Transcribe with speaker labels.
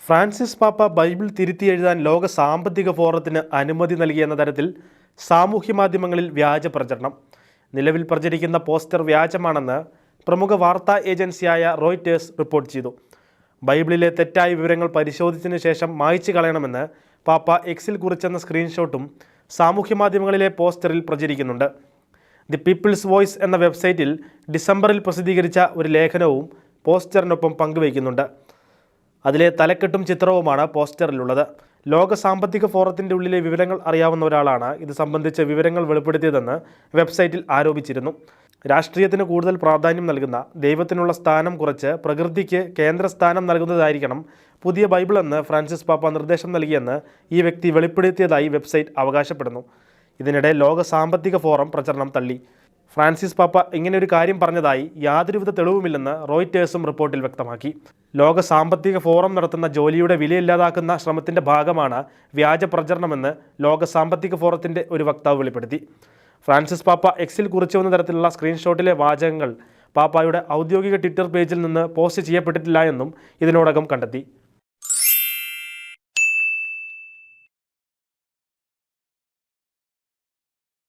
Speaker 1: Francis പാപ്പ Bible തിരുത്തി എഴുതാൻ ലോക സാമ്പത്തിക ഫോറത്തിന് അനുമതി നൽകിയെന്ന തരത്തിൽ സാമൂഹ്യ മാധ്യമങ്ങളിൽ വ്യാജ പ്രചരണം. നിലവിൽ പ്രചരിക്കുന്ന പോസ്റ്റർ വ്യാജമാണെന്ന് പ്രമുഖ വാർത്താ ഏജൻസിയായ റോയിറ്റേഴ്സ് റിപ്പോർട്ട് ചെയ്തു. ബൈബിളിലെ തെറ്റായ വിവരങ്ങൾ പരിശോധിച്ചതിനു ശേഷം മായ്ച്ചു കളയണമെന്ന് പാപ്പ എക്സിൽ കുറിച്ചെന്ന സ്ക്രീൻഷോട്ടും സാമൂഹ്യ മാധ്യമങ്ങളിലെ പോസ്റ്ററിൽ പ്രചരിക്കുന്നുണ്ട്. ദി പീപ്പിൾസ് വോയിസ് എന്ന വെബ്സൈറ്റിൽ ഡിസംബറിൽ പ്രസിദ്ധീകരിച്ച ഒരു ലേഖനവും പോസ്റ്ററിനൊപ്പം പങ്കുവയ്ക്കുന്നുണ്ട്. അതിലെ തലക്കെട്ടും ചിത്രവുമാണ് പോസ്റ്ററിലുള്ളത്. ലോക സാമ്പത്തിക ഫോറത്തിൻ്റെ ഉള്ളിലെ വിവരങ്ങൾ അറിയാവുന്ന ഒരാളാണ് ഇത് സംബന്ധിച്ച വിവരങ്ങൾ വെളിപ്പെടുത്തിയതെന്ന് വെബ്സൈറ്റിൽ ആരോപിച്ചിരുന്നു. രാഷ്ട്രീയത്തിന് കൂടുതൽ പ്രാധാന്യം നൽകുന്ന, ദൈവത്തിനുള്ള സ്ഥാനം കുറച്ച് പ്രകൃതിക്ക് കേന്ദ്രസ്ഥാനം നൽകുന്നതായിരിക്കണം പുതിയ ബൈബിളെന്ന് ഫ്രാൻസിസ് പാപ്പ നിർദ്ദേശം നൽകിയെന്ന് ഈ വ്യക്തി വെളിപ്പെടുത്തിയതായി വെബ്സൈറ്റ് അവകാശപ്പെടുന്നു. ഇതിനിടെ ലോക സാമ്പത്തിക ഫോറം പ്രചരണം തള്ളി. ഫ്രാൻസിസ് പാപ്പ ഇങ്ങനെയൊരു കാര്യം പറഞ്ഞതായി യാതൊരുവിധ തെളിവുമില്ലെന്ന് റോയിറ്റേഴ്സും റിപ്പോർട്ടിൽ വ്യക്തമാക്കി. ലോക സാമ്പത്തിക ഫോറം നടത്തുന്ന ജോലിയുടെ വിലയില്ലാതാക്കുന്ന ശ്രമത്തിൻ്റെ ഭാഗമാണ് വ്യാജ പ്രചരണമെന്ന് ലോക സാമ്പത്തിക ഫോറത്തിൻ്റെ ഒരു വക്താവ് വെളിപ്പെടുത്തി. ഫ്രാൻസിസ് പാപ്പ എക്സിൽ കുറിച്ചുവെന്ന തരത്തിലുള്ള സ്ക്രീൻഷോട്ടിലെ വാചകങ്ങൾ പാപ്പായുടെ ഔദ്യോഗിക ട്വിറ്റർ പേജിൽ നിന്ന് പോസ്റ്റ് ചെയ്യപ്പെട്ടിട്ടില്ല എന്നും ഇതിനോടകം കണ്ടെത്തി.